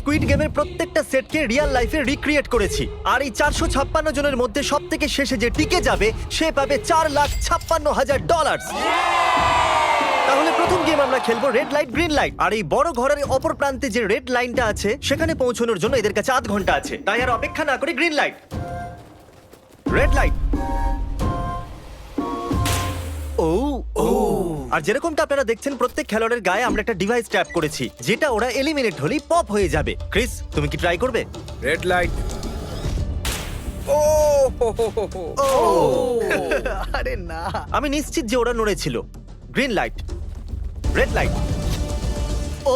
Squid গেমের প্রত্যেকটা সেটকে রিয়েল লাইফে রিক্রিয়েট করেছি, আর এই 456 জনের মধ্যে সব থেকে শেষে যে টিকে যাবে সে পাবে $4,56,000। তাহলে প্রথম গেম আমরা খেলবো রেড লাইট গ্রিন লাইট। আর এই বড় ঘরের অপর প্রান্তে যে রেড লাইনটা আছে সেখানে পৌঁছানোর জন্য এদের কাছে 8 ঘন্টা আছে। তাই আর অপেক্ষা না করে গ্রিন লাইট, রেড লাইট। ও ও আর যেরকমটা আপনারা দেখছেন প্রত্যেক খেলোয়াড়ের গায়ে আমরা একটা ডিভাইস ট্যাপ করেছি যেটা ওরা এলিমিনেট হলেই পপ হয়ে যাবে। ক্রিস, তুমি কি ট্রাই করবে? Red light. ও আরে না, আমি নিশ্চিত যে ওরা নড়েছিল। Green light, red light.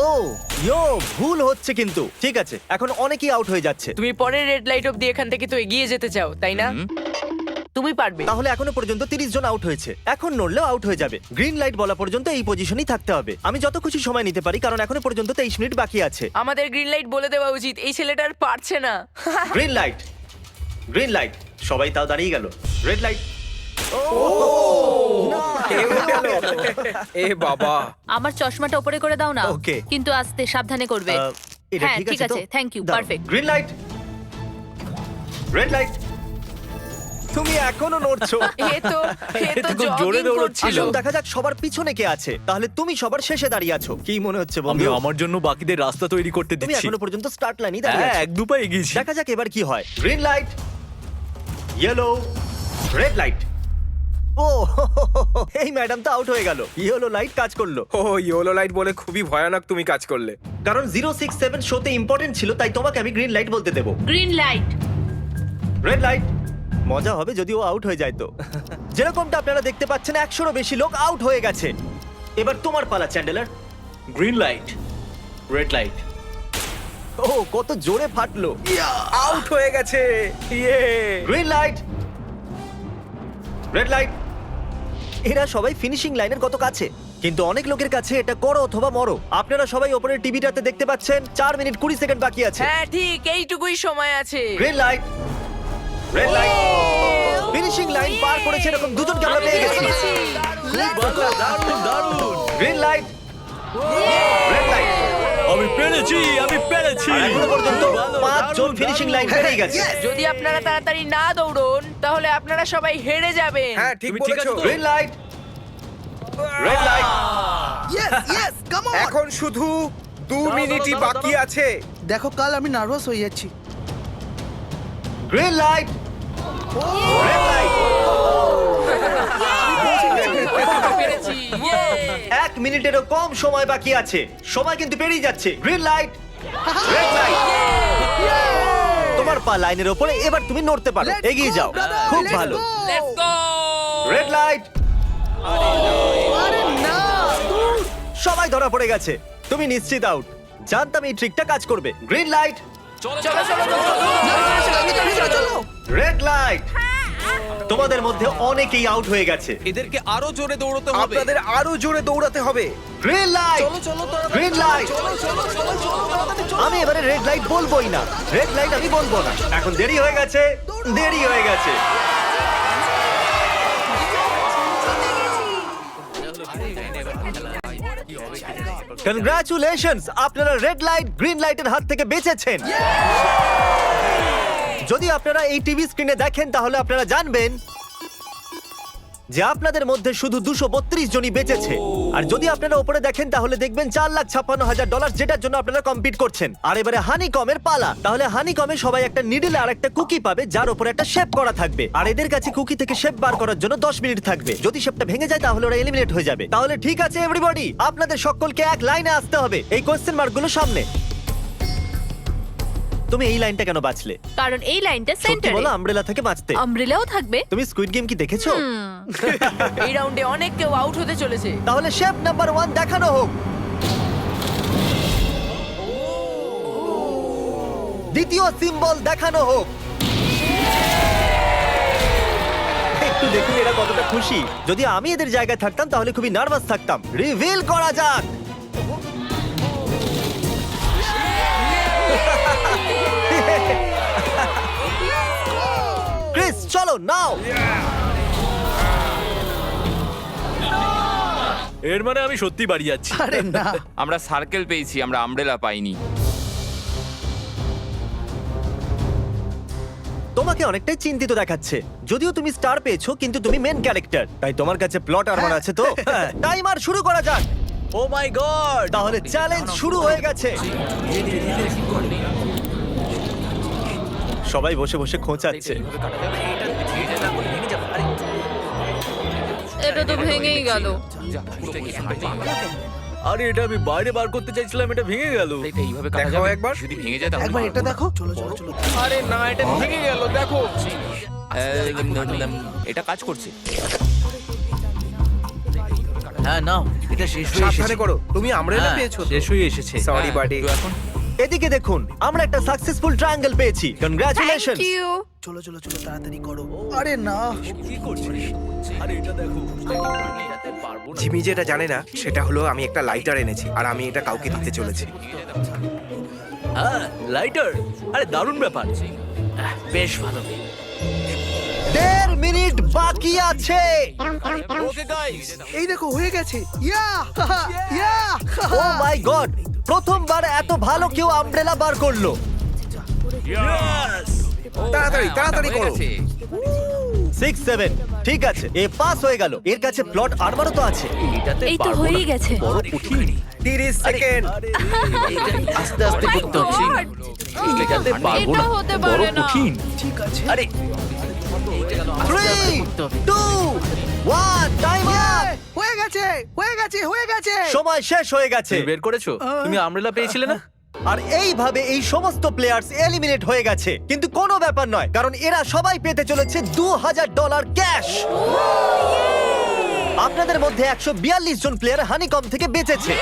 ও ইয়ো, ভুল হচ্ছে কিন্তু। ঠিক আছে, এখন অনেকেই আউট হয়ে যাচ্ছে। তুমি পরের রেড লাইট অব্দি এখান থেকে তো এগিয়ে যেতে চাও, তাই না? তুমি পারবে। তাহলে এখনো পর্যন্ত 30 জন আউট হয়েছে, এখন নড়লেও আউট হয়ে যাবে। গ্রিন লাইট বলা পর্যন্ত এই পজিশনেই থাকতে হবে। আমি যত খুশি সময় নিতে পারি কারণ এখনো পর্যন্ত 23 মিনিট বাকি আছে। আমাদের গ্রিন লাইট বলে দেওয়া উচিত, এই ছেলেটা আর পারছে না। Green light, green light. সবাই তাও দাঁড়িয়ে গেল। Red light. এ বাবা, আমার চশমাটা উপরে করে দাও না। Okay. কিন্তু আস্তে সাবধানে করবে। এটা হ্যাঁ, ঠিক ঠিক আছে তো? আছে, থ্যাংক ইউ, দাঁড়াও। Perfect. Green light, red light. তুমি এখনো নড়ছো। এ তো খুব জোরে jogging দৌড়চ্ছিল। করছিল। আসুন দেখা যাক সবার পিছনে কে আছে। তাহলে তুমি সবার শেষে দাঁড়িয়ে আছো, কি মনে হচ্ছে আমি বন্ধু? আমার জন্য বাকিদের রাস্তা তৈরি করতে তুমি দিচ্ছি। এখনো পর্যন্ত স্টার্ট লাইনই দাঁড়িয়ে হ্যাঁ, আছো। এক দু পা এগিয়েছি। দেখা যাক এবার কি হয়। Green light, yellow, red light. ও এই ম্যাডাম তো আউট হয়ে গেল। ইয়েলো লাইট কাজ করলো ও ইয়েলো লাইট বলে খুবই ভয়ানক তুমি কাজ করলে। কারণ 067 শোতে ইম্পর্টেন্ট ছিল, তাই তোমাকে আমি গ্রিন লাইট বলতে দেবো। Green light. Red light. মজা হবে যদি ও আউট হয়ে যায় তো। যেরকমটা আপনারা দেখতে পাচ্ছেন 100-এরও বেশি লোক আউট হয়ে গেছে। এবার তোমার পালা Chandler. Green light, red light. ও কত জোরে ফাটলো। আউট হয়ে গেছে। Yay! Green light, red light. এরা সবাই ফিনিশিং লাইনের কত কাছে, কিন্তু অনেক লোকের কাছে এটা করো অথবা মরো। আপনারা সবাই ওপরের টিভিটাতে দেখতে পাচ্ছেন 4 মিনিট 20 সেকেন্ড বাকি আছে। হ্যাঁ ঠিক, এইটুকুই সময় আছে। Green light, red light. Finishing line পার করেছে এরকম দুজনকে আমরা পেয়ে গেছি। দারুণ দারুণ। Green light, red light. আমি পেরেছি, আমি পেরেছি। আর এখনো পর্যন্ত ভালো, 5 জন দারুণ, ফিনিশিং দারুণ। লাইন পেরিয়ে গেছে। যদি আপনারা তাড়াতাড়ি না দৌড়ন তাহলে আপনারা সবাই হেরে যাবেন। হ্যাঁ ঠিক তুমি ঠিক বলেছো। আছো তো? Green light, red light. এখন শুধু 2 মিনিটই দাঁড়াও, বাকি দাঁড়াও। আছে। দেখো কাল আমি নার্ভাস হয়ে যাচ্ছি। Green light, red light. পেরেছি। ইয়ে! 1 মিনিটেরও কম সময় বাকি আছে। সময় কিন্তু পেরিয়ে যাচ্ছে। Green light, red light. তোমার পা লাইনের উপরে, এবার তুমি নড়তে পারো। Let's এগিয়ে go, যাও। brother, খুব let's ভালো। go! Let's go! Red light. আরে না! সবাই ধরা পড়ে গেছে। তুমি নিশ্চিত আউট। জানতাম এই ট্রিকটা কাজ করবে। গ্রিন লাইট, চলো, চলো, চলো, চলো, চলো। Red light. তোমাদের মধ্যে অনেকেই আউট হয়ে গেছে। এদেরকে আরো জোরে দৌড়তে হবে। আপনাদের আরো জোরে দৌড়াতে হবে। Green light, green light. আমি এবারে রেড লাইট বলবোই না। রেড লাইট আমি বলবো না। এখন দেরি হয়ে গেছে, দেরি হয়ে গেছে। কনগ্রাচুলেশনস, আপনারা রেড লাইট গ্রিন লাইটের হাত থেকে বেঁচেছেন। যদি আপনারা এই টিভি স্ক্রিনে দেখেন তাহলে আপনারা জানবেন যে আপনাদের মধ্যে শুধু 232 জনই বেঁচেছে। আর যদি আপনারা উপরে দেখেন তাহলে দেখবেন $4,56,000, যেটার জন্য আপনারা কম্পিট করছেন। আর এবারে হানিকমের পালা। তাহলে হানিকমে সবাই একটা নিডল আর একটা কুকি পাবে যার উপরে একটা শেপ করা থাকবে। আর এদের কাছে কুকি থেকে শেপ বার করার জন্য 10 মিনিট থাকবে। যদি শেপটা ভেঙে যায় তাহলে ওরা এলিমিনেট হয়ে যাবে। তাহলে ঠিক আছে এভরিবডি, আপনাদের সকলকে এক লাইনে আসতে হবে এই কোশ্চেন মার্কগুলো সামনে। তুমি এই লাইনটা কেন বাঁচলে? কারণ এই লাইনটা সত্যি সেন্টারে। বলো, আমব্রেলা থেকে বাঁচতে। আমব্রেলাও থাকবে। তুমি স্কুইড গেম কি দেখেছো? এই রাউন্ডে অনেক কেউ আউট হতে চলেছে। তাহলে শেপ নাম্বার 1 দেখানো হোক। দ্বিতীয় সিম্বল দেখানো হোক। একটু দেখুন এরা কতটা খুশি। যদি আমি এদের জায়গায় থাকতাম তাহলে খুবই নার্ভাস থাকতাম। রিভিল করা যাক। ক্রিস চলো নাও। এর মানে আমি সত্যি বাড়ি যাচ্ছি। আরে না! আমরা সার্কেল পেয়েছি, আমরা আমব্রেলা পাইনি। তোমাকে অনেকটাই চিন্তিত দেখাচ্ছে। যদিও তুমি স্টার পেয়েছো, কিন্তু তুমি মেন ক্যারেক্টার, তাই তোমার কাছে প্লট আর্মার আছে তো। টাইমার শুরু করা যাক। ও মাই গড তাহলে চ্যালেঞ্জ শুরু হয়ে গেছে। সবাই বসে বসে খোঁচাচ্ছে। এটা তো ভেঙেই গেল। আরে এটা আমি বাইরে বার করতে চাইছিলাম, এটা ভেঙে গেল। দেখাও একবার। একবার এটা দেখো। চলো চলো চলো। আরে না, এটা ভেঙে গেল, দেখো। এটা কাজ করছে। হ্যাঁ নাও, এটা শেষ হয়ে সাবধানে এসেছে। করো, তুমি আমরেলা হ্যাঁ, পেয়েছো তো? শেষ হয়ে এসেছে। Sorry, হ্যাঁ, buddy. তো এখন এদিকে দেখুন, আমরা একটা সাকসেসফুল ট্রায়াঙ্গেল পেয়েছি। কনগ্রাচুলেশন। Thank you. চলো চলো চলো তাড়াতাড়ি করো। আরে না। কি করছিস? আরে এটা দেখো। এটাতে পারবো না। জিমি যেটা জানে না সেটা হলো আমি একটা লাইটার এনেছি আর আমি এটা কাউকে দিতে চলেছি। হ্যাঁ, লাইটার। আরে দারুণ ব্যাপার। বেশ ভালো। 1.5 মিনিট বাকি আছে। ওকে গাইস, এই দেখো হয়ে গেছে। ইয়া ইয়া। ও মাই গড, প্রথমবার এত ভালো কেউ আমব্রেলা বার করলো। ইয়েস! তাড়াতাড়ি তাড়াতাড়ি করো। 6 7 ঠিক আছে, এ পাস হয়ে গেল। এর কাছে প্লট আর্মারও তো আছে। এটাতে এই তো পারবো হয়েই না। গেছে। বড় কঠিন। 30 সেকেন্ড। আস্তে আস্তে করতে হচ্ছে। এটাতে পারবো না। এটা হতে বড় পারে না। কঠিন। ঠিক আছে। আরে 3 2 1 টাইমার। হয়ে গেছে হয়ে গেছে হয়ে গেছে। সময় শেষ হয়ে গেছে। তুমি বের করেছো? তুমি আমরেলা পেয়েছিলে না? আর এইভাবে এই সমস্ত প্লেয়ার্স এলিমিনেট হয়ে গেছে। কিন্তু কোনো ব্যাপার নয়, কারণ এরা সবাই পেতে চলেছে $2000 ক্যাশ। আপনাদের মধ্যে 142 জন প্লেয়ার হানিকম থেকে বেঁচেছে।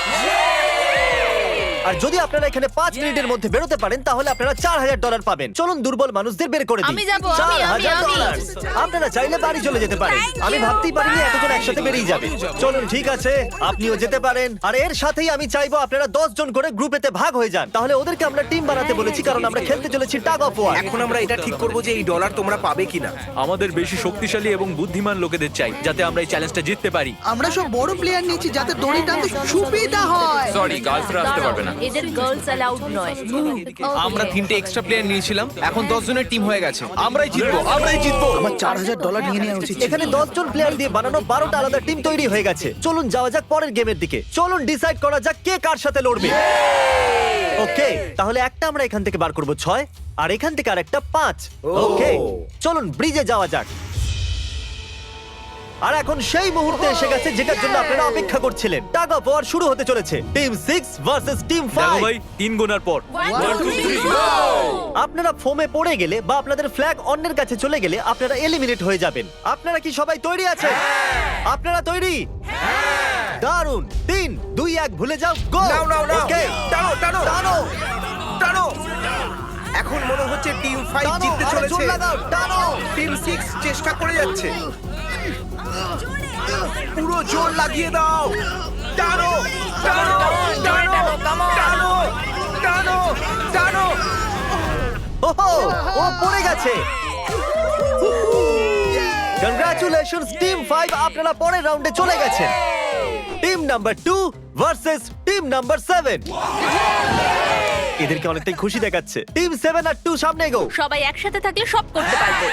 আর যদি আপনারা এখানে 5 মিনিটের মধ্যে বেরোতে পারেন, তাহলে আপনারা $4000 পাবেন। চলুন দুর্বল মানুষদের বের করে দিই। আমি যাবো, আমি। $4000। আপনারা চাইলে বাড়ি চলে যেতে পারেন। Thank আমি you. ভাবতেই পারিনি এতজন একসাথে বেরিয়ে যাবে। চলুন ঠিক আছে, আপনিও যেতে পারেন। আর এর সাথেই আমি চাইবো আপনারা 10 জন করে গ্রুপেতে ভাগ হয়ে যান। তাহলে ওদেরকে আমরা টিম বানাতে বলেছি, কারণ আমরা খেলতে চলেছি টাগ অফ ওয়ার। এখন আমরা এটা ঠিক করব যে এই ডলার তোমরা পাবে কিনা। আমাদের বেশি শক্তিশালী এবং বুদ্ধিমান লোকেদের চাই, যাতে আমরা এই চ্যালেঞ্জটা জিততে পারি। আমরা সব বড় প্লেয়ার নিয়েছি যাতে দড়ি টানতে সুবিধা হয়। সরি, গার্লসরা আসতে পারবে না। এদের গার্লস অ্যালাউড নয়। আমরা 3টে এক্সট্রা প্লেয়ার নিয়েছিলাম, এখন 10 জনের টিম হয়ে গেছে। আমরাই জিতবো, আমরাই জিতবো। আমার $4000 নিয়ে নেওয়া উচিত ছিল। এখানে 10 জন প্লেয়ার দিয়ে বানানো 12টা আলাদা টিম তৈরি হয়ে গেছে। চলুন যাওয়া যাক পরের গেমের দিকে। চলুন ডিসাইড করা যাক কে কার সাথে লড়বে। ওকে, তাহলে একটা আমরা এখান থেকে বার করব 6, আর এখান থেকে আরেকটা 5। ওকে, চলুন ব্রিজে যাওয়া যাক। আর এখন সেই মুহূর্তে এসে গেছে যেটার জন্য আপনারা অপেক্ষা করছিলেন। টাগ অফ ওয়ার শুরু হতে চলেছে। টিম 6 ভার্সেস টিম দেখো 5। ভাই, 3 গোনার পর। 1 2 3 আপনারা ফোমে পড়ে গেলে বা আপনাদের ফ্ল্যাগ অন্যের কাছে চলে গেলে আপনারা এলিমিনেট হয়ে যাবেন। আপনারা কি সবাই তৈরি আছেন? আপনারা তৈরি? দারুন। 3 2 1 ভুলে যাও, গো। নাও নাও নাও। ওকে, টানো টানো টানো টানো। এখন মনে হচ্ছে টিম 5 টানো, জিততে আরে জোর চলেছে। লাগাও, টানো। টিম 6 চেষ্টা করে যাচ্ছে। পুরো জোর লাগিয়ে দাও। টানো টানো টানো টানো টানো টানো। ওহো, ও পড়ে গেছে। কংগ্রাচুলেশনস টিম 5, আপনারা পরের রাউন্ডে চলে গেছেন। Team number 2 versus team number 7। এদেরকে অনেকটাই খুশি দেখাচ্ছে। টিম 7 আর 2 সামনে এগো। সবাই একসাথে থাকলে সব করতে পারবে।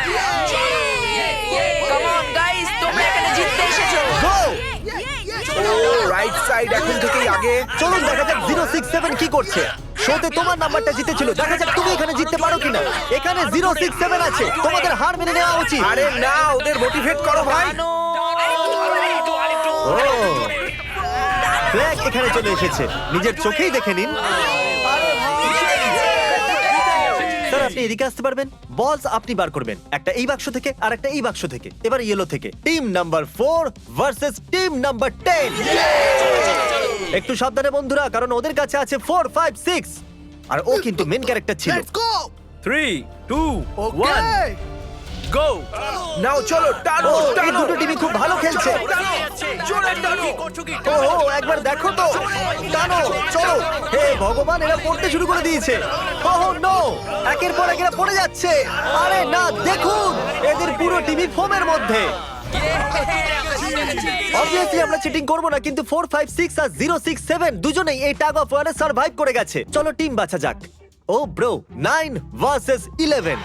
কাম অন গাইস, তোমরা এখানে জিততে এসেছো। গো। ও রাইট সাইড এখন থেকেই আগে। চলুন দেখা যাক 067 কি করছে। শোতে তোমার নাম্বারটা জিতেছিল, দেখা যাক তুমি এখানে জিততে পারো কিনা। এখানে 067 আছে, তোমাদের হার মেনে নেওয়া উচিত। আরে না, ওদের মোটিভেট করো ভাই। ও, ফ্ল্যাগ এখানে চলে এসেছে, নিজের চোখেই দেখে নিন। স্যার, আপনি এদিকে আসতে পারবেন? বলস আপনি বার করবেন, একটা এই বাক্স থেকে আর একটা এই বাক্স থেকে। এবার ইয়েলো থেকে। Team number 4 versus team number 10। একটু সাবধানে বন্ধুরা, কারণ ওদের কাছে আছে 4 5 6, আর ও কিন্তু মেন ক্যারেক্টার ছিল। Let's go. 3 2 ওকে। 1 গো। নাও চলো টানো ও, এই টানো। দুটো টিমই খুব ভালো খেলছে। জোরে টানো। ও, একবার দেখো তো, টানো, চলো। হে ভগবান, এরা পড়তে শুরু করে দিয়েছে। ওহ নো, একের পর এক এরা পড়ে যাচ্ছে। আরে না, দেখুন এদের পুরো টিমই ফোমের মধ্যে। অবভিয়াসলি আমরা চিটিং করব না, কিন্তু 4 5 6 আর 067 দুজনেই এই টাগ অফ ওয়ারে সার্ভাইভ করে গেছে। চলো টিম বাছা যাক। ও ব্রো, 9 ভার্সেস 11।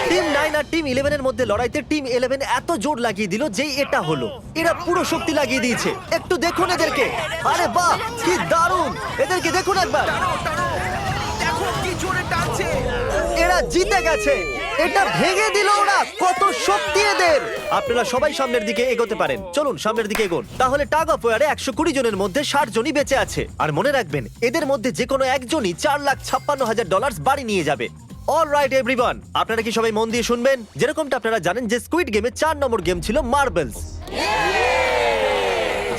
টিম 9 আর টিম 11 এর মধ্যে লড়াইতে টিম 11 এত জোর লাগিয়ে দিল যে এটা হলো। এরা পুরো শক্তি লাগিয়ে দিয়েছে। একটু দেখুন এদেরকে। আরে বাহ, কি দারুণ! এদেরকে দেখুন একবার। দেখো কি জোরে টানছে। এরা জিতে গেছে। এটা ভেঙে দিল ওরা। কত শক্তি এদের! আপনারা সবাই সামনের দিকে এগোতে পারেন। চলুন সামনের দিকে এগোন। তাহলে টাগ অফ ওয়ারে 120 জনের মধ্যে 60 জনই বেঁচে আছে। আর মনে রাখবেন, এদের মধ্যে যে কোনো একজনই $4,56,000 বাড়ি নিয়ে যাবে। অলরাইট এভরিওয়ান, আপনারা কি সবাই মন দিয়ে শুনবেন? যেরকমটা আপনারা জানেন যে স্কুইড গেমে 4 নম্বর গেম ছিল মার্বেলস।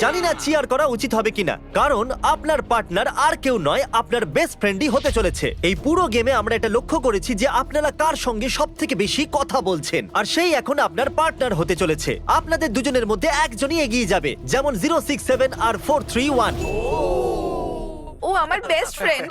জানি না চিয়ার করা উচিত হবে কিনা, কারণ আপনার পার্টনার আর কেউ নয়, আপনার বেস্ট ফ্রেন্ডই হতে চলেছে। এই পুরো গেমে আমরা এটা লক্ষ্য করেছি যে আপনারা কার সঙ্গে সব থেকে বেশি কথা বলছেন, আর সেই এখন আপনার পার্টনার হতে চলেছে। আপনাদের দুজনের মধ্যে একজনই এগিয়ে যাবে, যেমন 067 আর 431। ও আমার বেস্ট ফ্রেন্ড।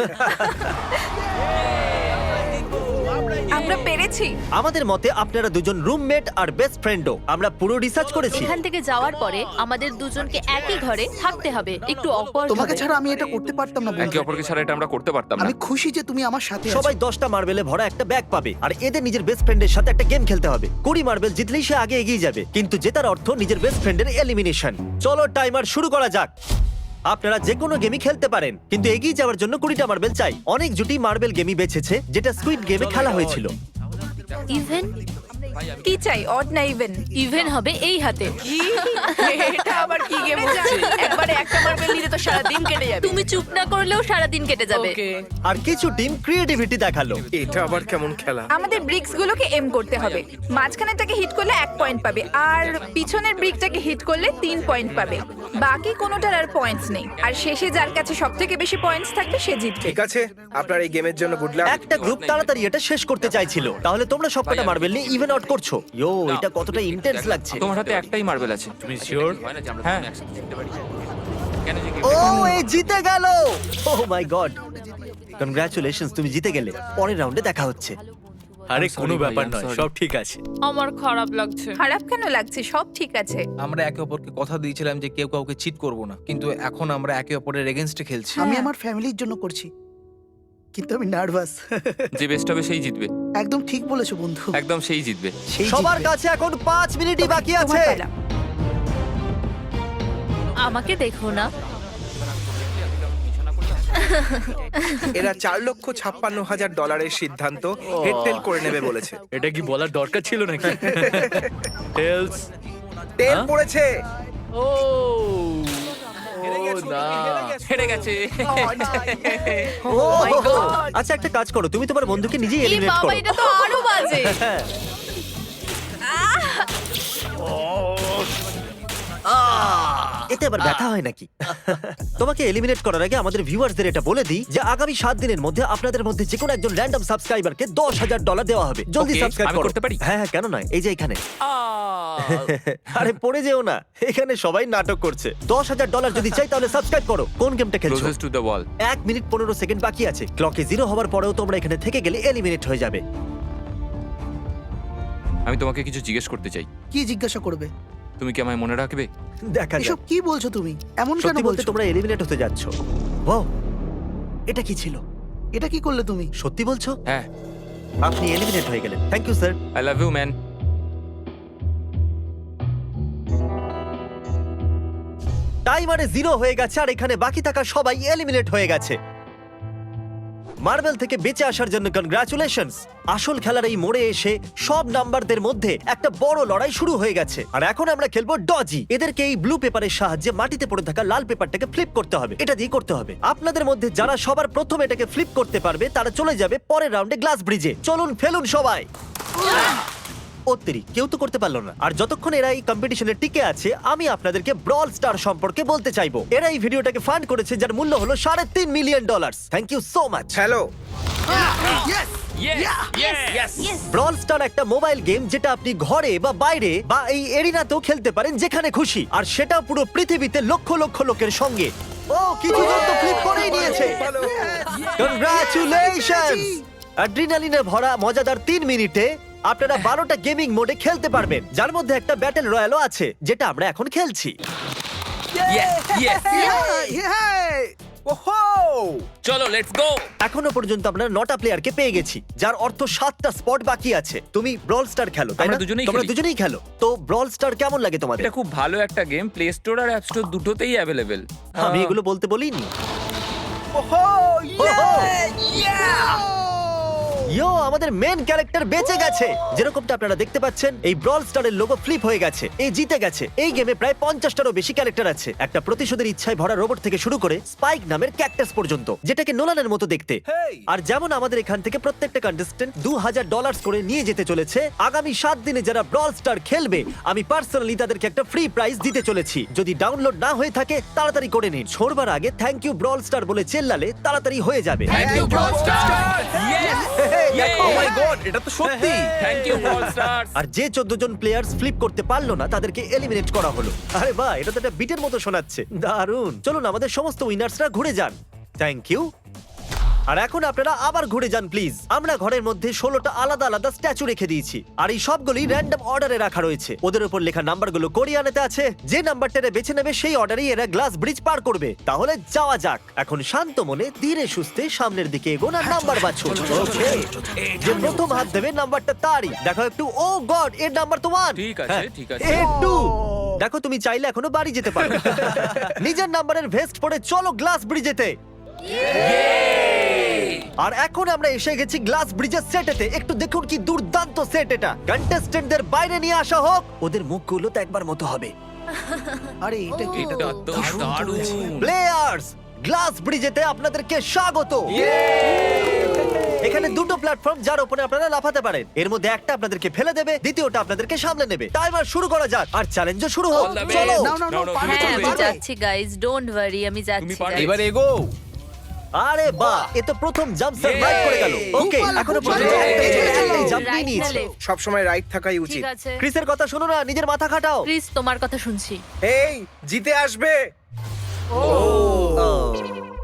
আমরা পেরেছি। আমাদের মতে আপনারা দুজন রুমমেট আর বেস্ট ফ্রেন্ডও। আমরা পুরো রিসার্চ করেছি। এখান থেকে যাওয়ার পরে আমাদের দুজনকে একই ঘরে থাকতে হবে, একটু অকওয়ার্ড তোমাকে হবে। ছাড়া আমি এটা করতে পারতাম না একে বন্ধু। অপরকে ছাড়া এটা আমরা করতে পারতাম না। আমি খুশি যে তুমি আমার সাথে আছো। সবাই 10টা মার্বেলে ভরা একটা ব্যাগ পাবে, আর এদের নিজের বেস্ট ফ্রেন্ডের সাথে একটা গেম খেলতে হবে। 20 মার্বেল জিতলেই সে আগে এগিয়ে যাবে, কিন্তু জেতার অর্থ নিজের বেস্ট ফ্রেন্ডের এলিমিনেশন। চলো টাইমার শুরু করা যাক। আপনারা যে কোনো গেমই খেলতে পারেন, কিন্তু এগিয়ে যাওয়ার জন্য 20টা মার্বেল চাই। অনেক জুটি মার্বেল গেমই বেছেছে, যেটা স্কুইড গেমে খেলা হয়েছিল। ইভেন কি চাই, অড না ইভেন? ইভেন হবে এই হাতে। কি এটা আবার কি গেম হচ্ছে? একবারে একটা মার্বেল নিতে তো সারা দিন কেটে যাবে। তুমি চুপ না করলেও সারা দিন কেটে যাবে। ওকে, আর কিছু টিম ক্রিয়েটিভিটি দেখালো। এটা আবার কেমন খেলা? আমাদের ব্রিক্স গুলোকে এম করতে হবে। মাঝখানেরটাকে হিট করলে 1 পয়েন্ট পাবে, আর পিছনের ব্রিকটাকে হিট করলে 3 পয়েন্ট পাবে। বাকি কোনোটার আর পয়েন্টস নেই, আর শেষে যার কাছে সবথেকে বেশি পয়েন্টস থাকবে সে জিতবে। ঠিক আছে, আপনার এই গেমের জন্য গুড লাক। একটা গ্রুপ তাড়াতাড়ি এটা শেষ করতে চাইছিল। তাহলে তোমরা সবকটা মার্বেল নিয়ে ইভেন আউট করছো। ইয়ো, এটা কতটা ইন্টেন্স লাগছে। তোমার হাতে একটাই মার্বেল আছে। তুমি শিওর? হ্যাঁ। কেন জিজ্ঞেস ও, এই জিতে গেল। ও মাই গড, কনগ্রাচুলেশনস, তুমি জিতে গেলে। পরের রাউন্ডে দেখা হচ্ছে। আরে কোনো ব্যাপার নয়, সব ঠিক আছে। আমার খারাপ লাগছে। খারাপ কেন লাগছে? সব ঠিক আছে। আমরা একে অপরকে কথা দিয়েছিলাম যে কেউ কাউকে চিট করব না, কিন্তু এখন আমরা একে অপরের এগেইনস্টে খেলছি। আমি আমার ফ্যামিলির জন্য করছি, কিন্তু আমি নার্ভাস। যে বেস্ট হবে সেই জিতবে। একদম ঠিক বলেছো বন্ধু। একদম সেই জিতবে। সেই সবার জিতবে। কাছে এখন 5 মিনিটই বাকি তোমার আছে। পালা। আমাকে দেখো না। এরা $4,56,000 সিদ্ধান্ত হেডটেল করে নেবে বলেছে। এটা কি বলার দরকার ছিল নাকি? টেলস। টেল পড়েছে। ও না, হেরে গেছে। ও, আচ্ছা একটা কাজ করো, তুমি তোমার বন্ধুকে নিজেই এই এলিমিনেট বাবা, করো। এটা তো আরো বাজে। হ্যাঁ। এতে আবার ব্যথা হয় নাকি? তোমাকে এলিমিনেট করার আগে আমাদের ভিউয়ার্সদের এটা বলে দিই যে আগামী 7 দিনের মধ্যে আপনাদের মধ্যে যে কোনো একজন র্যান্ডম সাবস্ক্রাইবারকে $10,000 দেওয়া হবে। জলদি Okay, সাবস্ক্রাইব আমি করো। করতে পারি? হ্যাঁ হ্যাঁ, কেন নয়, এই যে এখানে। আরে পড়ে যেও না, এখানে সবাই নাটক করছে। $10,000 যদি চাই তাহলে সাবস্ক্রাইব করো। কোন গেমটা খেলছো? Closest to the wall. 1 minute 15 second বাকি আছে। ক্লকে 0 হওয়ার পরেও তোমরা এখানে থেকে গেলে এলিমিনেট হয়ে যাবে। আমি তোমাকে কিছু জিজ্ঞেস করতে চাই। কি জিজ্ঞাসা করবে? তুমি কি আমায় মনে রাখবে? দেখা যাক। এসব কি বলছো তুমি? এমন কেন সত্যি বলতে বলছো? তোমরা এলিমিনেট হতে যাচ্ছ। ওয়াও, এটা কি ছিল? এটা কি করলে তুমি? সত্যি বলছো? হ্যাঁ। আপনি এলিমিনেট হয়ে গেলেন। Thank you sir. I love you man. টাইমারে 0 হয়ে গেছে, আর এখানে বাকি থাকা সবাই এলিমিনেট হয়ে গেছে। মার্বেল থেকে বেঁচে আসার জন্য কনগ্রাচুলেশনস। আসল খেলার এই মোড়ে এসে সব নাম্বারদের মধ্যে একটা বড় লড়াই শুরু হয়ে গেছে। আর এখন আমরা খেলবো ডজি। এদেরকে এই ব্লু পেপারের সাহায্যে মাটিতে পড়ে থাকা লাল পেপারটাকে ফ্লিপ করতে হবে। এটা দিয়ে করতে হবে। আপনাদের মধ্যে যারা সবার প্রথম এটাকে ফ্লিপ করতে পারবে তারা চলে যাবে পরের রাউন্ডে গ্লাস ব্রিজে। চলুন ফেলুন সবাই। কেউ তো করতে পারলো না। আর যতক্ষণ এরা এই কম্পিটিশনে টিকে আছে, আমি আপনাদেরকে ব্রল স্টার সম্পর্কে বলতে চাইবো। এরা এই ভিডিওটাকে ফান্ড করেছে, যার মূল্য হলো $3.5 million. Thank you so much. Hello. Brawl star একটা মোবাইল গেম যেটা আপনি ঘরে বা বাইরে বা এই এরিনাতেও খেলতে পারেন, যেখানে খুশি। আর সেটা পুরো পৃথিবীতে লক্ষ লক্ষ লোকের সঙ্গে। ও, কিছু জন তো ফ্লিপ করেই নিয়েছে। কনগ্রাচুলেশনস। অ্যাড্রিনালিনে ভরা মজাদার 3 মিনিটে আপনারা 12টা গেমিং মোডে খেলতে পারবেন, যার মধ্যে একটা ব্যাটল রয়্যালও আছে, যেটা আমরা এখন খেলছি। ওহো! চলো লেটস গো। এখনো পর্যন্ত আমরা 9টা প্লেয়ারকে পেয়ে গেছি, যার অর্থ 7টা স্পট বাকি আছে। তুমি ব্রল স্টার খেলো, তাই না? আমরা দুজনেই তোমরা খেলি। দুজনেই খেলো। তো ব্রল স্টার কেমন লাগে তোমাদের? এটা খুব ভালো একটা গেম, প্লে স্টোর আর অ্যাপ স্টোর দুটোতেই অ্যাভেলেবেল। আমি এগুলো বলতে বলিনি। ওহো! ইয়ো, আমাদের মেন ক্যারেক্টার বেঁচে গেছে। যেরকমটা আপনারা দেখতে পাচ্ছেন, এই ব্রল স্টারের লোগো ফ্লিপ হয়ে গেছে। এই জিতে গেছে। এই গেমে প্রায় 50টারও বেশি ক্যারেক্টার আছে। একটা প্রতিশোধের ইচ্ছায় ভরা রোবট থেকে শুরু করে স্পাইক নামের ক্যাকটাস পর্যন্ত, যেটাকে নোলানের মতো দেখতে। Hey! আর যেমন আমাদের এখান থেকে প্রত্যেকটা কন্টেস্টেন্ট $2000 করে নিয়ে যেতে চলেছে, আগামী 7 দিনে যারা ব্রল স্টার খেলবে, আমি পার্সোনালি তাদেরকে একটা ফ্রি প্রাইজ দিতে চলেছি। যদি ডাউনলোড না হয়ে থাকে তাড়াতাড়ি করে নিন। ছোড়বার আগে থ্যাংক ইউ ব্রল স্টার বলে চেল্লালে তাড়াতাড়ি হয়ে যাবে। Thank you Brawl Star. Oh my god, এটা তো সত্যি। Thank you Brawl Star. আর যে 14 জন প্লেয়ার্স ফ্লিপ করতে পারলো না তাদেরকে এলিমিনেট করা হলো। আরে বাহ, এটা তো একটা বিটের মতো শোনাচ্ছে। দারুণ। চলুন আমাদের সমস্ত উইনার্সরা ঘুরে যান। Thank you. আর এখন আপনারা আবার ঘুরে যান প্লিজ। আমরা ঘরের মধ্যে 16টা আলাদা আলাদা স্ট্যাচু রেখে দিয়েছি, আর এই সবগুলি র্যান্ডম অর্ডারে রাখা রয়েছে। ওদের উপর লেখা নাম্বারগুলো কোরিয়ানেতে আছে। যে নাম্বারটা বেছে নেবে সেই অর্ডারেই এরা গ্লাস ব্রিজ পার করবে। তাহলে যাওয়া যাক। এখন শান্ত মনে ধীরে সুস্থে সামনের দিকে এগোন আর নাম্বার বাছুন। ওকে, যে প্রথম হাত দেবে নাম্বারটা তারই। দেখো একটু, ও গড, এর নাম্বার তো 1। ঠিক আছে, ঠিক আছে। একটু দেখো, তুমি চাইলে এখনো বাড়ি যেতে পারো। নিজের নাম্বারের ভেস্ট পরে চলো গ্লাস ব্রিজেতে। আর এখন আমরা এসে গেছি গ্লাস ব্রিজের সেটেতে। একটু দেখুন কি দুর্দান্ত সেট এটা। কন্টেস্টেন্টদের বাইরে নিয়ে আসা হোক। ওদের মুখগুলো তো একবার মতো হবে। আরে এটা কি? এটা তো দারুণ। প্লেয়ার্স, গ্লাস ব্রিজেতে আপনাদেরকে স্বাগত। এখানে দুটো প্ল্যাটফর্ম যার উপরে আপনারা লাফাতে পারেন। এর মধ্যে একটা আপনাদেরকে ফেলে দেবে, দ্বিতীয়টা আপনাদেরকে সামলে নেবে। টাইমার শুরু করা যাক আর চ্যালেঞ্জও শুরু হোক। All the চলো। best. নাও, নাও, নাও, No, no, পারবে, হ্যাঁ, আমি পারবে। যাচ্ছি গাইস, ডোন্ট ওয়ারি, আমি যাচ্ছি তুমি পারবে। guys। এবার এগো। আরে বাহ, এ তো প্রথম জাম্প সার্ভাইভ করে গেল। ওকে, ভালো, এখনো খুব পর্যন্ত ভালো। একটাই জাম্প Right নিয়ে না নিয়েছে। left? সবসময় রাইট থাকাই উচিত। ঠিক আছে ক্রিসের কথা শোনো না, নিজের মাথা খাটাও। প্লিজ, তোমার কথা শুনছি। এই জিতে আসবে।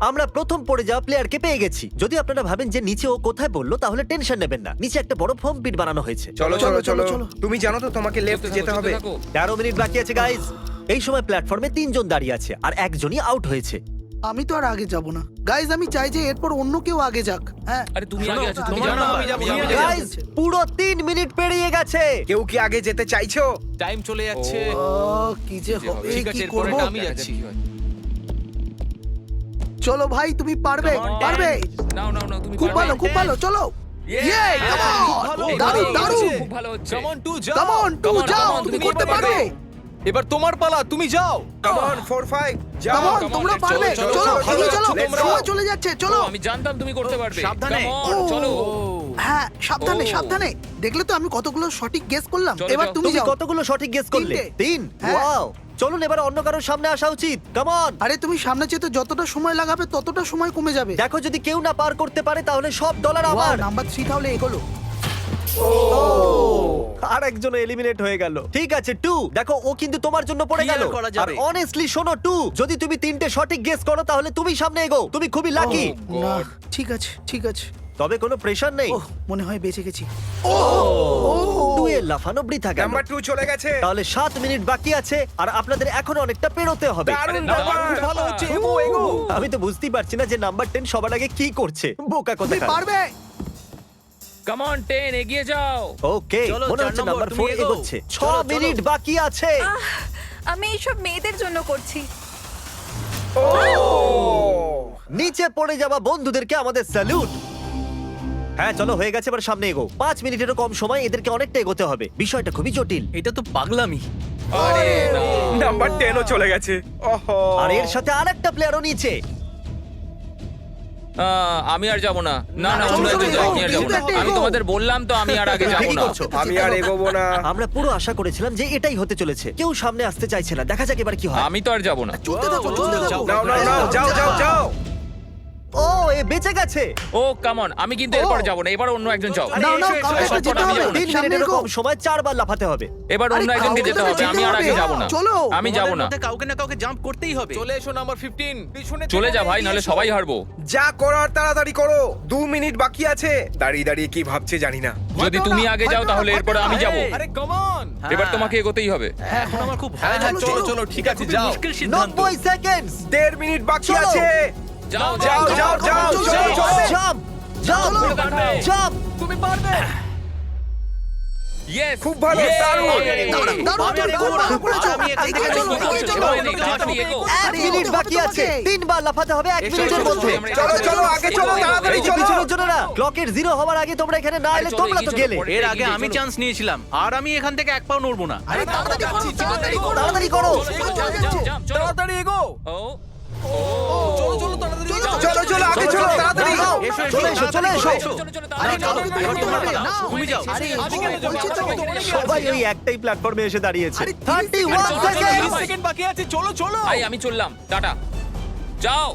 আমরা প্রথম পড়ে যাওয়া প্লেয়ারকে পেয়ে গেছি। যদি আপনারা ভাবেন যে নিচে ও কোথায় বললো, তাহলে টেনশন নেবেন না। নিচে একটা বড় ফোম পিট বানানো হয়েছে। চলো চলো চলো, চলো। চলো। তুমি জানো তো তোমাকে লেফট যেতে হবে। 13 মিনিট বাকি আছে গাইস। এই সময় প্ল্যাটফর্মে 3 জন দাঁড়িয়ে আছে আর একজনই আউট হয়েছে। আমি তো আর আগে যাব না গাইজ। আমি চাই যে এরপর অন্য কেউ আগে যাক। হ্যাঁ, আরে তুমি আগে আছো, তুমি তোমার জানো নাম না। আমি যাবো, আমি আমি যাবো। গাইস, পুরো 3 মিনিট পেরিয়ে গেছে। কেউ কি আগে যেতে চাইছো? টাইম চলে যাচ্ছে। কি যে হবে, ঠিক আছে, কি এরপরে করব? আমি যাচ্ছি। চলো ভাই, তুমি পারবে, পারবে। নাও নাও নাও, তুমি খুব পারবে। ভালো, খুব ভালো, চলো। ইয়ে, come on! দারুণ, দারুণ। খুব ভালো হচ্ছে। কাম অন টু যাও। Come on, টু Come on, যাও, come on, তুমি তুমি করতে পারবে। পারবে। এবার তোমার পালা, তুমি যাও। কাম অন 4-5 যাও। Come on, come on, তোমরা let's পারবে। চলো, চলো, চলো, এগিয়ে চলো। let's go. সময় চলে যাচ্ছে, চলো। ও, আমি জানতাম তুমি করতে পারবে। সাবধানে। Come on, ও, চলো। হ্যাঁ, সাবধানে, ও। সাবধানে। দেখলে তো আমি কতগুলো সঠিক গেস করলাম। চলো, এবার যাও। তুমি তুমি যাও। কতগুলো সঠিক গেস করলে? 3টে। 3। হ্যাঁ। ওয়াও। চলুন এবার অন্য কারোর সামনে আসা উচিত। Come on. আরে তুমি সামনে যেতে যতটা সময় লাগাবে ততটা সময় কমে যাবে। দেখো, যদি কেউ না পার করতে পারে তাহলে সব ডলার আমার। নাম্বার 3 তাহলে এগোলো। আর একজন এলিমিনেট হয়ে গেল। ঠিক আছে 2, দেখো ও কিন্তু তোমার জন্য পড়ে কি গেল। আর করা আর যাবে? অনেস্টলি শোনো 2, যদি তুমি 3টে সঠিক গেস করো তাহলে তুমি সামনে এগো। তুমি খুবই লাকি। না, ঠিক আছে, ঠিক আছে। তবে কোনো প্রেশার নেই। ওহ, মনে হয় বেঁচে গেছি। 2 এর লাফানো বৃথা গেল। নাম্বার 2 চলে গেছে। তাহলে 7 মিনিট বাকি আছে আর আপনাদের এখনো অনেকটা পেরোতে হবে। দারুণ না, ব্যাপার। খুব ভালো হচ্ছে। এগো, এগো। আমি তো বুঝতেই পারছি না যে নাম্বার 10 সবার আগে কি করছে। বোকা তুমি কথা। পারবে। কাম অন 10, এগিয়ে যাও। ওকে, চলো, মনে 4 হচ্ছে নম্বর, নাম্বার তুমি 4 এগোও। এগোচ্ছে। চলো, 6 চলো। মিনিট বাকি আছে। আমি এইসব মেয়েদের জন্য করছি। নিচে পড়ে যাওয়া বন্ধুদেরকে আমাদের স্যালুট। হ্যাঁ চলো, হয়ে গেছে, এবার সামনে এগো। 5 মিনিটেরও কম সময়, এদেরকে অনেকটা এগোতে হবে। বিষয়টা খুবই জটিল। এটা তো পাগলামি। আরে না। নাম্বার 10 ও চলে গেছে। ওহো। আর এর সাথে আরেকটা প্লেয়ারও নিচে। আমি আর যাব না। না না, চলো, অন্য একজন চলো, যাও, এগো, আমি আর যাব কিছু না। একটা আমি এগো। তোমাদের বললাম তো আমি আর আগে যাব কি না। করছো? আমি আর এগোবো না। আমরা পুরো আশা করেছিলাম যে এটাই হতে চলেছে। কেউ সামনে আসতে চাইছে না। দেখা যাক এবার কি হয়। আমি তো আর যাব না। চলতে দাও, চলতে দাও। নাও নাও নাও, যাও যাও যাও। ও, এ বেঁচে গেছে। ও কাম অন, আমি কিন্তু এরপর যাব না। এবার অন্য একজন যাও। নাও, নাও, এসো, কাউকে এসো, একটা যেতে আমি হবে। যাবো না। 3 সামনে মিনিটেরও এগো। কম সময় 4 বার লাফাতে হবে। এবার অন্য আরে, একজনকে কাউকে যেতে তো হবে। আমি আর আগে যেতে যাব হবে। না। চলো। আমি যাব না। কাউকে না কাউকে জাম্প করতেই হবে। চলে এসো নাম্বার 15। পিছনে চলে যা ভাই, নাহলে সবাই হারবো। যা করার তাড়াতাড়ি করো। 2 মিনিট বাকি আছে। দাঁড়িয়ে দাঁড়িয়ে কি ভাবছে জানি না। যদি তুমি আগে যাও তাহলে এরপর আমি যাব। আরে কাম অন। এবার তোমাকে এগোতেই হবে। এখন আমার খুব ভয় চলো, লাগছে। চলো, চলো, ঠিক আছে, যাও। মুশকিল 90 সেকেন্ড। 1.5 মিনিট বাকি চলো। আছে। যাও যাও যাও চলো চলো জাম্প জাম্প জাম্প ইয়েস খুব ভালো দারুণ আমি এখান থেকে এক মিনিট বাকি আছে তিনবার লাফাতে হবে এক মিনিটের মধ্যে চলো চলো আগে চলো তাড়াতাড়ি চলো পিছনের জন্য না ক্লকের 0 হওয়ার আগে তোমরা এখানে না এলে তোমরা তো গেলে এর আগে আমি চান্স নিয়েছিলাম আর আমি এখান থেকে এক পাও নড়বো না। তাড়াতাড়ি করো তাড়াতাড়ি এগো। চলো চলো আগে চলো তাড়াতাড়ি চলে এসো চলে এসো তুমি যাও। সবাই ওই একটাই প্ল্যাটফর্মে এসে দাঁড়িয়েছে 31 সেকেন্ড সেকেন্ড বাকি আছে, চলো চলো। ভাই আমি চললাম টাটা যাও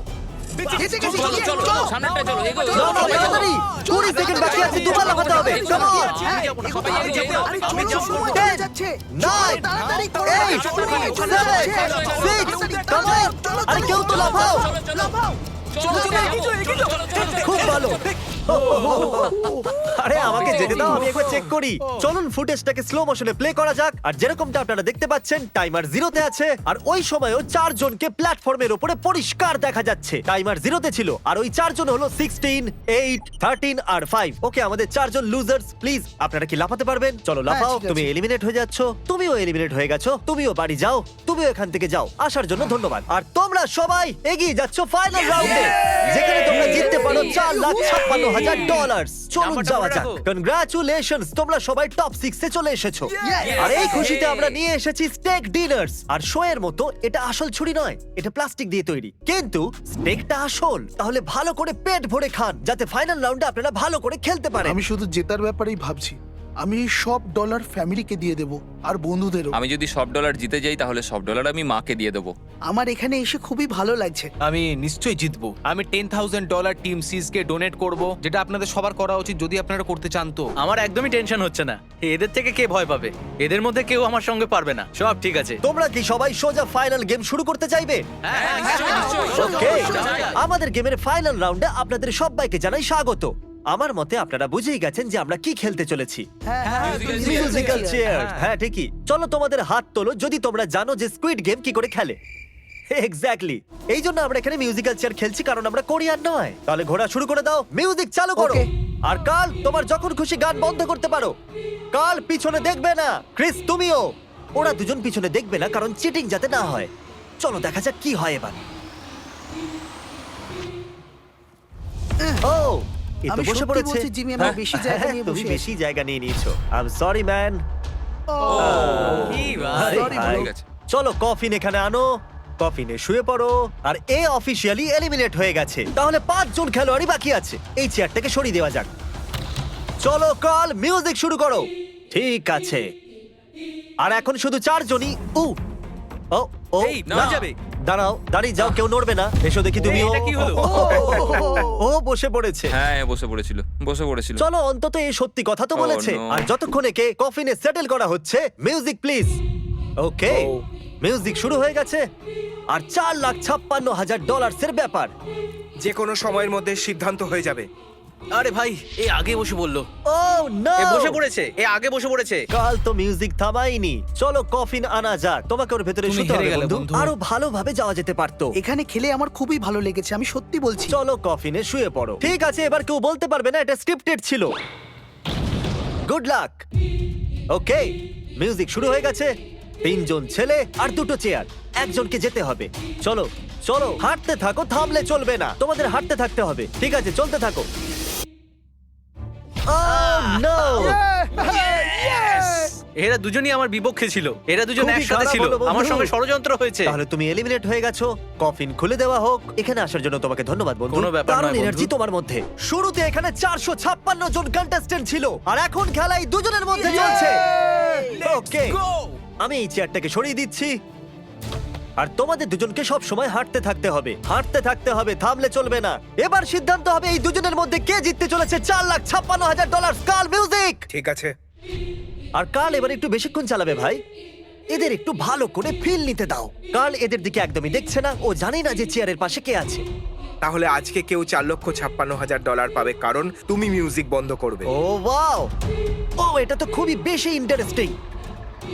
চলো চলো চলো সামনেটা চলো এগো তাড়াতাড়ি 20 সেকেন্ড বাকি আছে দুবার লাফাতে হবে কাম অন আমি যাবো। 9 8 7 6 কাম অন আরে কেউ তো লাফাও খুব ভালো আরে আমাকে যেতে দাও আমি একবার চেক করি চলুন ফুটেজটাকে স্লো মোশনে প্লে করা যাক আর যেরকমটা আপনারা দেখতে পাচ্ছেন টাইমার 0 তে আছে আর ওই সময়ও 4 জনকে প্ল্যাটফর্মের উপরে পরিষ্কার দেখা যাচ্ছে টাইমার 0 তে ছিল আর ওই 4 জন হলো 16 8 13 আর 5 ওকে আমাদের 4 জন লুজার্স প্লিজ আপনারা কি লাফাতে পারবেন চলো লাফাও ঠিক আছে। তুমি এলিমিনেট হয়ে যাচ্ছো তুমিও এলিমিনেট হয়ে গেছো তুমিও বাড়ি যাও তুমিও এখান থেকে যাও আসার জন্য ধন্যবাদ আর তোমরা সবাই এগিয়ে যাচ্ছ ফাইনাল রাউন্ডে যেখানে তোমরা জিততে পারো $4,56,000 চলুন নাম্বারটা যাওয়া মনে যাক রাখো। কনগ্রাচুলেশনস তোমরা সবাই টপ 6 এ চলে এসেছো আর এই খুশিতে আমরা নিয়ে এসেছি স্টেক ডিনার্স আর শো এর মতো এটা আসল ছুরি নয় এটা প্লাস্টিক দিয়ে তৈরি কিন্তু স্টেকটা আসল তাহলে ভালো করে পেট ভরে খান যাতে ফাইনাল রাউন্ডে আপনারা ভালো করে খেলতে পারেন আমি শুধু জেতার ব্যাপারেই ভাবছি আমি এই সব ডলার ফ্যামিলিকে দিয়ে দেব আর বন্ধুদেরও আমি যদি সব ডলার জিতে যাই তাহলে সব ডলার আমি মাকে দিয়ে দেবো আমার এখানে এসে খুবই ভালো লাগছে আমি নিশ্চয়ই জিতবো। আমি $10,000 টিম সিজ কে ডোনেট করব, যেটা আপনাদের সবার করা উচিত যদি আপনারা করতে চান তো। আমার একদমই টেনশন হচ্ছে না, এদের থেকে কে ভয় পাবে? এদের মধ্যে কেউ আমার সঙ্গে পারবে না, সব ঠিক আছে। তোমরা কি সবাই সোজা ফাইনাল গেম শুরু করতে চাইবে ওকে আমাদের গেমের ফাইনাল রাউন্ডে আপনাদের সবাইকে জানাই স্বাগত আমার মতে আপনারা বুঝেই গেছেন যে আমরা কি খেলতে চলেছি মিউজিক্যাল চেয়ার হ্যাঁ ঠিকই চলো তোমাদের হাত তোলো যদি তোমরা জানো যে স্কুইড গেম কি করে খেলে এক্স্যাক্টলি এই জন্য আমরা এখানে মিউজিক্যাল চেয়ার খেলছি কারণ আমরা কোরিয়ান নয় তাহলে ঘোড়া শুরু করে দাও মিউজিক চালু করো Okay. আর কাল তোমার যখন খুশি গান বন্ধ করতে পারো কাল পিছনে দেখবে না ক্রিস তুমিও ওরা দুজন পিছনে দেখবে না কারণ চিটিং যাতে না হয় চলো দেখা যাক কি হয় এবার ও এই তো আমি বসে সত্যি পড়েছে বলছি, জিমি, আমার বেশি জায়গা নিয়ে তুমি বসে বেশি জায়গা নিয়ে নিয়েছো I am sorry man Sorry, bro. ঠিক আছে চলো কফিন এখানে আনো কফিনে শুয়ে পড়ো আর এ অফিসিয়ালি এলিমিনেট হয়ে গেছে তাহলে 5 জন খেলোয়াড়ই বাকি আছে এই চেয়ারটাকে সরিয়ে দেওয়া যাক চলো কাল মিউজিক শুরু করো ঠিক আছে আর এখন শুধু 4 জনই ও ও এই, নড়ে না। যাবে। দাঁড়াও দাঁড়িয়ে যাও কেউ নড়বে না এসো দেখি তুমিও এটা কি হলো? ও বসে পড়েছে হ্যাঁ বসে পড়েছিল চলো অন্তত এই সত্যি কথা তো Oh, বলেছে no. আর যতক্ষণ একে কফিনে সেটেল করা হচ্ছে মিউজিক প্লিজ ওকে মিউজিক শুরু হয়ে গেছে আর $4,56,000 এর ব্যাপার যে কোনো সময়ের মধ্যে সিদ্ধান্ত হয়ে যাবে আরে ভাই, এ আগে বসে বললো। ও নো এ বসে পড়েছে, এ আগে বসে পড়েছে। কাল তো মিউজিক থামাইনি চলো কফিন আনা যাক তোমাকে ওর ভেতরে তুমি শুতে হেরে হবে গেলে, বন্ধু বন্ধু। আরো ভালোভাবে যাওয়া যেতে পারতো এখানে খেলে আমার খুবই ভালো লেগেছে আমি সত্যি বলছি চলো কফিনে শুয়ে পড়ো ঠিক আছে এবার কেউ বলতে পারবে না এটা স্ক্রিপ্টেড ছিল গুড লাক ওকে মিউজিক শুরু হয়ে গেছে 3 জন ছেলে আর 2টো চেয়ার একজনকে যেতে হবে চলো চলো হাঁটতে থাকো থামলে চলবে না তোমাদের হাঁটতে থাকতে হবে ঠিক আছে চলতে থাকো Oh, no! এরা দুজনই আমার বিপক্ষে ছিল, এরা দুজন খুবই একসাথে খারাপ ছিল, হলো, বন্ধু। আমার সঙ্গে ষড়যন্ত্র হয়েছে। তাহলে তুমি এলিমিনেট হয়ে গেছো কফিন খুলে দেওয়া হোক এখানে আসার জন্য তোমাকে ধন্যবাদ বন্ধু কোনো ব্যাপার দারুণ নয়, বন্ধু। এনার্জি তোমার মধ্যে শুরুতে এখানে 456 জন কন্টেস্ট্যান্ট ছিল আর এখন খেলাই দুজনের মধ্যে চলছে ওকে আমি এই চেয়ারটাকে সরিয়ে দিচ্ছি আর তোমাদের দুজনকে সব সময় হাঁটতে থাকতে হবে থামলে চলবে না এবার সিদ্ধান্ত হবে এই দুজনের মধ্যে কে জিততে চলেছে $4,56,000 কাল মিউজিক ঠিক আছে আর কাল এবার একটু বেশিক্ষণ চালাবে ভাই এদের একটু ভালো করে ফিল নিতে দাও কাল এদের দিকে একদমই দেখছে না ও জানে না যে চেয়ারের পাশে কে আছে তাহলে আজকে কেউ $4,56,000 পাবে কারণ তুমি মিউজিক বন্ধ করবে ও ওয়াও ও এটা তো খুবই বেশি ইন্টারেস্টিং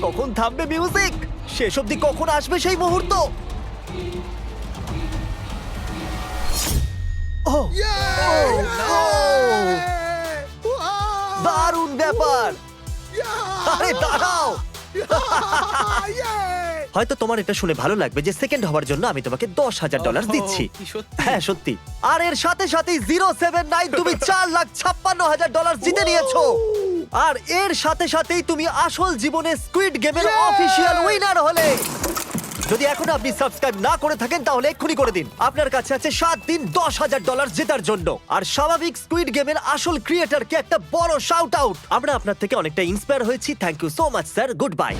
কখন থামবে মিউজিক শেষ অবধি কখন আসবে সেই মুহূর্ত ও দারুণ ব্যাপার। আরে দাঁড়াও, হয়তো তোমার এটা শুনে ভালো লাগবে যে সেকেন্ড হওয়ার জন্য আমি তোমাকে $10,000 দিচ্ছি। কি সত্যি? হ্যাঁ সত্যি। আর এর সাথে সাথেই 079 তুমি $4,56,000 জিতে নিয়েছো। আর এর সাথে সাথেই তুমি আসল জীবনে স্কুইড গেমের অফিসিয়াল উইনার হলে। যদি এখন আপনি সাবস্ক্রাইব না করে থাকেন তাহলে এক্ষুনি করে দিন। আপনার কাছে আছে 7 দিন $10,000 জেতার জন্য। আর স্বাভাবিক স্কুইড গেমের আসল ক্রিয়েটরকে একটা বড় শাউট আউট। আমরা আপনার থেকে অনেকটা ইন্সপায়ার হয়েছি। Thank you so much sir, good by.